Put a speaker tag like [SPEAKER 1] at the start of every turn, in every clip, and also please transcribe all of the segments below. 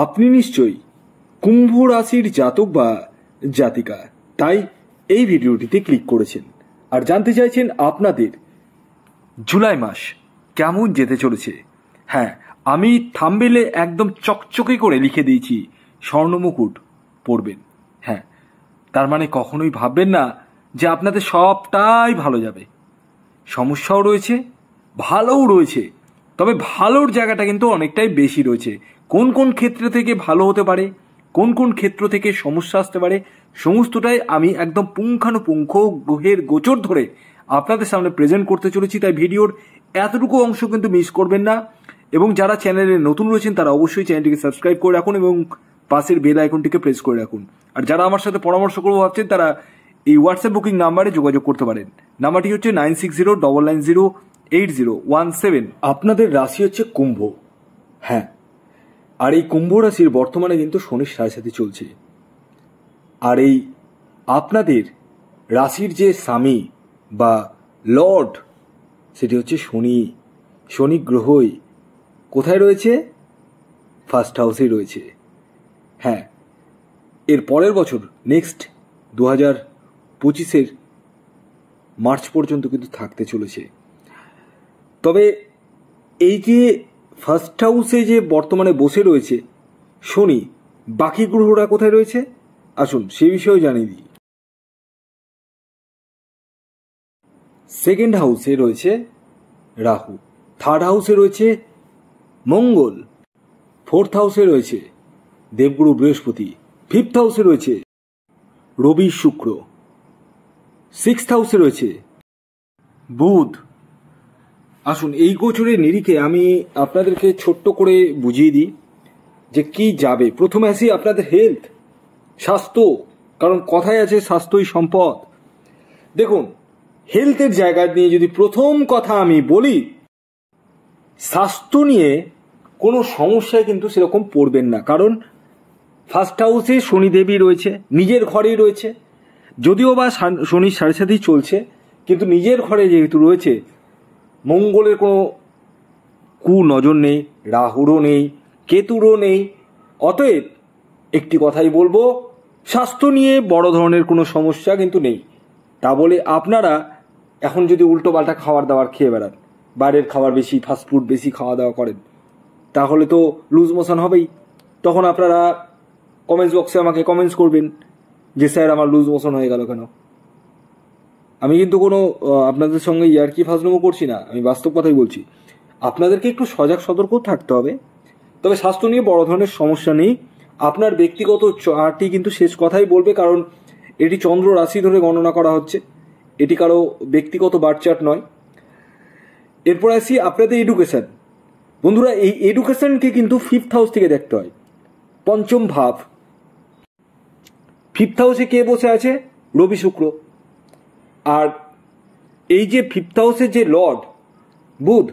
[SPEAKER 1] আপনি নিশ্চয়ই কুম্ভ রাশির জাতক বা জাতিকা, তাই এই ভিডিওটিতে ক্লিক করেছেন আর জানতে চাইছেন আপনাদের জুলাই মাস কেমন যেতে চলেছে। হ্যাঁ, আমি থাম্বনেলে একদম চকচকে করে লিখে দিয়েছি স্বর্ণমুকুট পরবেন। হ্যাঁ, তার মানে কখনোই ভাববেন না যে আপনাদের সবটাই ভালো যাবে। সমস্যাও রয়েছে, ভালোও রয়েছে, তবে ভালোর জায়গাটা কিন্তু অনেকটাই বেশি রয়েছে। কোন কোন ক্ষেত্র থেকে ভালো হতে পারে, কোন কোন ক্ষেত্র থেকে সমস্যা আসতে পারে, সমস্তটাই আমি একদম পুঙ্খানুপুঙ্খ গ্রহের গোচর ধরে আপনাদের সামনে প্রেজেন্ট করতে চলেছি। তাই ভিডিওর এতটুকু অংশ কিন্তু মিস করবেন না, এবং যারা চ্যানেলে নতুন রয়েছেন তারা অবশ্যই চ্যানেলটিকে সাবস্ক্রাইব করে রাখুন এবং পাশের বেল আইকনটিকে প্রেস করে রাখুন। আর যারা আমার সাথে পরামর্শ করবো ভাবছেন তারা এই হোয়াটসঅ্যাপ বুকিং নাম্বারে যোগাযোগ করতে পারেন। নাম্বারটি হচ্ছে 9609908017। আপনাদের রাশি হচ্ছে কুম্ভ। হ্যাঁ, আর এই কুম্ভ রাশির বর্তমানে কিন্তু শনির সাড়ে চলছে। আর এই আপনাদের রাশির যে স্বামী বা লর্ড সেটি হচ্ছে শনি। শনি গ্রহই কোথায় রয়েছে? ফার্স্ট হাউসেই রয়েছে। হ্যাঁ, এর পরের বছর নেক্সট 2025 মার্চ পর্যন্ত কিন্তু থাকতে চলেছে। তবে এই যে ফার্স্ট হাউসে যে বর্তমানে বসে রয়েছে শনি, বাকি গ্রহরা কোথায় রয়েছে আসুন সে বিষয়েও জানিয়ে দিই। সেকেন্ড হাউসে রয়েছে রাহু, থার্ড হাউসে রয়েছে মঙ্গল, ফোর্থ হাউসে রয়েছে দেবগুরু বৃহস্পতি, ফিফথ হাউসে রয়েছে রবি শুক্র, সিক্সথ হাউসে রয়েছে বুধ। আসুন এই গোচরের নিরিখে আমি আপনাদেরকে ছোট্ট করে বুঝিয়ে দিই যে কি যাবে। প্রথমে আসি আপনাদের হেলথ, স্বাস্থ্য, কারণ কথায় আছে স্বাস্থ্যই সম্পদ। দেখুন, হেলথের জায়গা নিয়ে যদি প্রথম কথা আমি বলি, স্বাস্থ্য নিয়ে কোনো সমস্যায় কিন্তু সেরকম পড়বেন না, কারণ ফার্স্ট হাউসে শনিদেবী রয়েছে, নিজের ঘরেই রয়েছে। যদিও বা শনির সাড়ে চলছে, কিন্তু নিজের ঘরে যেহেতু রয়েছে, মঙ্গলের কোনো কুনজর নেই, রাহুরও নেই, কেতুরও নেই। অতএব একটি কথাই বলবো, স্বাস্থ্য নিয়ে বড় ধরনের কোনো সমস্যা কিন্তু নেই। তা বলে আপনারা এখন যদি উল্টোপাল্টা খাবার দাবার খেয়ে বেড়ান, বাইরের খাবার বেশি, ফাস্টফুড বেশি খাওয়া দাওয়া করেন, তাহলে তো লুজ মোশন হবেই। তখন আপনারা কমেন্টস বক্সে আমাকে কমেন্টস করবেন যে স্যার আমার লুজ মোশন হয়ে গেল কেন। আমি কিন্তু কোনো আপনাদের সঙ্গে ইয়ার্কি ফাজলামো করছি না, আমি বাস্তব কথাই বলছি। আপনাদেরকে একটু সজাগ সতর্ক থাকতে হবে। তবে স্বাস্থ্য নিয়ে বড় ধরনের সমস্যা নেই। আপনার ব্যক্তিগত চার্টটি কিন্তু শেষ কথাই বলবে, কারণ এটি চন্দ্র রাশি ধরে গণনা করা হচ্ছে, এটি কারো ব্যক্তিগত বার্থ চার্ট নয়। এরপর আসি আপনাদের এডুকেশন। বন্ধুরা, এই এডুকেশনকে কিন্তু ফিফথ হাউস থেকে দেখতে হয়, পঞ্চম ভাব। ফিফথ হাউসে কে বসে আছে? রবি শুক্র। আর এই যে ফিফথ হাউসের যে লর্ড বুধ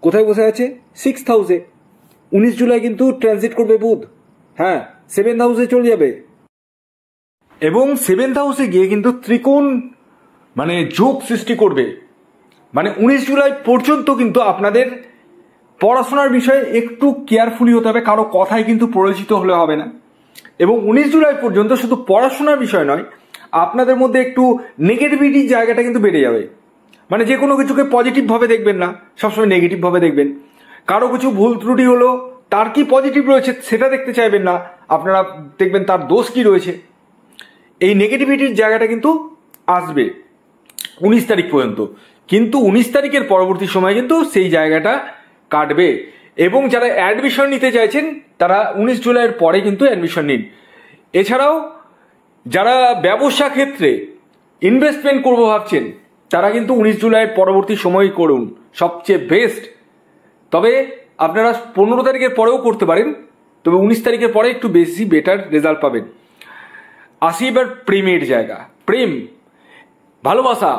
[SPEAKER 1] কোথায় বসে আছে? সিক্সথ হাউসে। 19 জুলাই কিন্তু ট্রানজিট করবে বুধ। হ্যাঁ, সেভেন্থ হাউসে চলে যাবে, এবং সেভেন্থ হাউসে গিয়ে কিন্তু ত্রিকোণ মানে যোগ সৃষ্টি করবে। মানে 19 জুলাই পর্যন্ত কিন্তু আপনাদের পড়াশোনার বিষয়ে একটু কেয়ারফুলি হতে হবে, কারো কথায় কিন্তু পরিচিত হলে হবে না। এবং 19 জুলাই পর্যন্ত শুধু পড়াশোনার বিষয় নয়, আপনাদের মধ্যে একটু নেগেটিভিটির জায়গাটা কিন্তু বেড়ে যাবে। মানে যে কোনো কিছুকে পজিটিভভাবে দেখবেন না, সবসময় নেগেটিভভাবে দেখবেন। কারো কিছু ভুল ত্রুটি হলো, তার কি পজিটিভ রয়েছে সেটা দেখতে চাইবেন না, আপনারা দেখবেন তার দোষ কি রয়েছে। এই নেগেটিভিটির জায়গাটা কিন্তু আসবে 19 তারিখ পর্যন্ত, কিন্তু 19 তারিখের পরবর্তী সময় কিন্তু সেই জায়গাটা কাটবে। এবং যারা অ্যাডমিশন নিতে চাইছেন তারা 19 জুলাইয়ের পরে কিন্তু অ্যাডমিশন নিন। এছাড়াও যারা ব্যবসা ক্ষেত্রে ইনভেস্টমেন্ট করবো ভাবছেন তারা কিন্তু 19 জুলাইয়ের পরবর্তী সময় করুন, সবচেয়ে বেস্ট। তবে আপনারা 15 তারিখের পরেও করতে পারেন, তবে 19 তারিখের পরে একটু বেশি বেটার রেজাল্ট পাবেন। আসি এবার প্রেমের জায়গা। প্রেম, ভালোবাসা,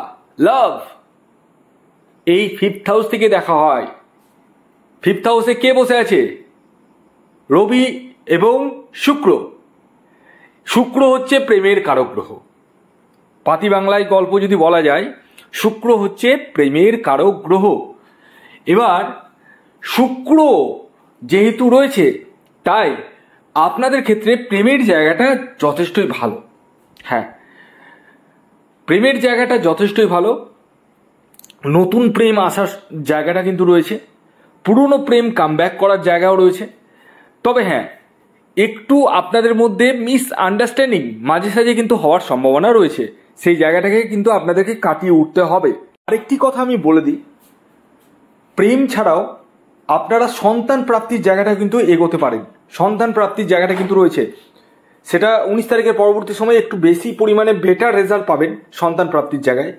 [SPEAKER 1] লাভ, এই ফিফথ হাউস থেকে দেখা হয়। ফিফথ হাউসে কে বসে আছে? রবি এবং শুক্র। শুক্র হচ্ছে প্রেমের কারক গ্রহ। পাতি বাংলায় গল্প যদি বলা যায়, শুক্র হচ্ছে প্রেমের কারক গ্রহ। এবার শুক্র যেহেতু রয়েছে, তাই আপনাদের ক্ষেত্রে প্রেমের জায়গাটা যথেষ্টই ভালো। হ্যাঁ, প্রেমের জায়গাটা যথেষ্টই ভালো। নতুন প্রেম আসার জায়গাটা কিন্তু রয়েছে, পুরনো প্রেম কামব্যাক করার জায়গাও রয়েছে। তবে হ্যাঁ, একটু আপনাদের মধ্যে মিসআন্ডারস্ট্যান্ডিং মাঝে সাঝে কিন্তু হওয়ার সম্ভাবনা রয়েছে, সেই জায়গাটাকে কিন্তু আপনাদেরকে কাটিয়ে উঠতে হবে। আরেকটি কথা আমি বলে দিই, প্রেম ছাড়াও আপনারা সন্তান প্রাপ্তির জায়গাটা কিন্তু এগোতে পারেন। সন্তান প্রাপ্তির জায়গাটা কিন্তু রয়েছে, সেটা 19 তারিখের পরবর্তী সময়ে একটু বেশি পরিমাণে বেটার রেজাল্ট পাবেন সন্তান প্রাপ্তির জায়গায়।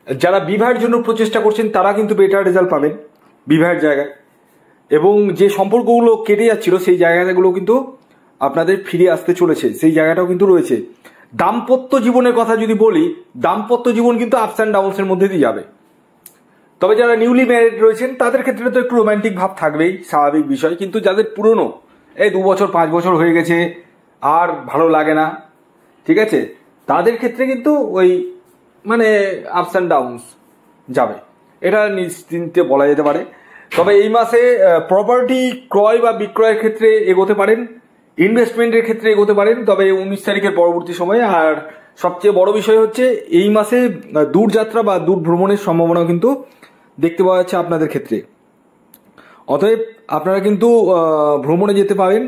[SPEAKER 1] যারা বিবাহের জন্য প্রচেষ্টা করছেন তারা কিন্তু বেটার রেজাল্ট পাবেন বিবাহের জায়গায়, এবং যে সম্পর্কগুলো কেটে যাচ্ছিল সেই জায়গাগুলো কিন্তু আপনাদের ফিরে আসতে চলেছে, সেই জায়গাটাও কিন্তু রয়েছে। দাম্পত্য জীবনের কথা যদি বলি, দাম্পত্য জীবন কিন্তু আপস অ্যান্ড ডাউনসের মধ্যে দিয়ে যাবে। তবে যারা নিউলি ম্যারিড রয়েছেন তাদের ক্ষেত্রে তো একটু রোম্যান্টিক ভাব থাকবেই, স্বাভাবিক বিষয়। কিন্তু যাদের পুরনো, এই 2 বছর 5 বছর হয়ে গেছে, আর ভালো লাগে না, ঠিক আছে, তাদের ক্ষেত্রে কিন্তু ওই মানে আপস অ্যান্ড ডাউনস যাবে, এটা নিশ্চিন্তে বলা যেতে পারে। তবে এই মাসে প্রপার্টি ক্রয় বা বিক্রয়ের ক্ষেত্রে এগোতে পারেন, ইনভেস্টমেন্টের ক্ষেত্রে এগোতে পারেন, তবে 19 তারিখের পরবর্তী সময়ে। আর সবচেয়ে বড় বিষয় হচ্ছে এই মাসে দূরযাত্রা বা দূর ভ্রমণের সম্ভাবনা কিন্তু দেখতে পাওয়া যাচ্ছে আপনাদের ক্ষেত্রে। অতএব আপনারা কিন্তু ভ্রমণে যেতে পারেন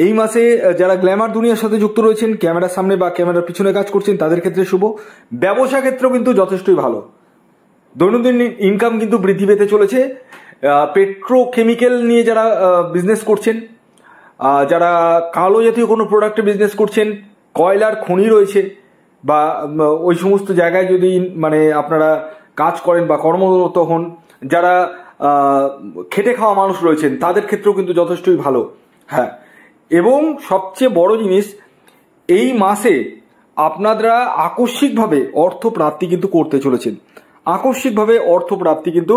[SPEAKER 1] এই মাসে। যারা গ্ল্যামার দুনিয়ার সাথে যুক্ত রয়েছেন, ক্যামেরার সামনে বা ক্যামেরার পিছনে কাজ করছেন, তাদের ক্ষেত্রে শুভ। ব্যবসা ক্ষেত্রেও কিন্তু যথেষ্টই ভালো, দৈনন্দিন ইনকাম কিন্তু বৃদ্ধি পেতে চলেছে। পেট্রোকেমিক্যাল নিয়ে যারা বিজনেস করছেন, যারা কালো জাতীয় কোনো প্রোডাক্টে বিজনেস করছেন, কয়লার খনি রয়েছে বা ওই সমস্ত জায়গায় যদি মানে আপনারা কাজ করেন বা কর্মরত হন, যারা খেটে খাওয়া মানুষ রয়েছেন, তাদের ক্ষেত্রেও কিন্তু যথেষ্টই ভালো। হ্যাঁ, এবং সবচেয়ে বড় জিনিস, এই মাসে আপনারা আকস্মিকভাবে অর্থ প্রাপ্তি কিন্তু করতে চলেছেন, আকস্মিকভাবে অর্থ প্রাপ্তি কিন্তু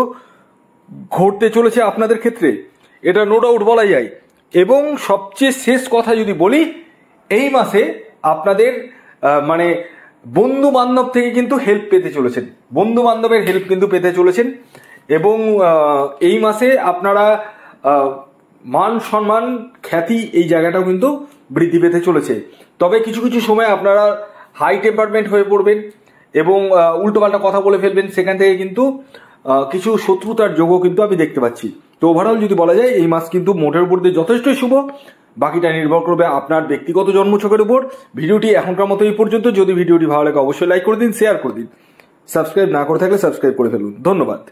[SPEAKER 1] ঘটতে চলেছে আপনাদের ক্ষেত্রে, এটা নো ডাউট বলা যায়। এবং সবচেয়ে শেষ কথা যদি বলি, এই মাসে আপনাদের মানে বন্ধু বান্ধব থেকে কিন্তু হেল্প পেতে চলেছেন, বন্ধু বান্ধবের হেল্প কিন্তু পেতে চলেছেন। এবং এই মাসে আপনারা মান সম্মান খ্যাতি এই জায়গাটাও কিন্তু বৃদ্ধি পেতে চলেছে। তবে কিছু কিছু সময় আপনারা হাই টেম্পারমেন্ট হয়ে পড়বেন এবং উল্টোপাল্টা কথা বলে ফেলবেন, সেখান থেকে কিন্তু কিছু শত্রুতার যোগও কিন্তু আমি দেখতে পাচ্ছি। তো ওভারঅল যদি বলা যায় এই মাস কিন্তু মোটের উপর দিয়ে যথেষ্টই শুভ, বাকিটা নির্ভর করবে আপনার ব্যক্তিগত জন্মছকের উপর। ভিডিওটি এখনকার মতো এই পর্যন্ত। যদি ভিডিওটি ভালো লাগে অবশ্যই লাইক করে দিন, শেয়ার করে দিন, সাবস্ক্রাইব না করে থাকলে সাবস্ক্রাইব করে ফেলুন। ধন্যবাদ।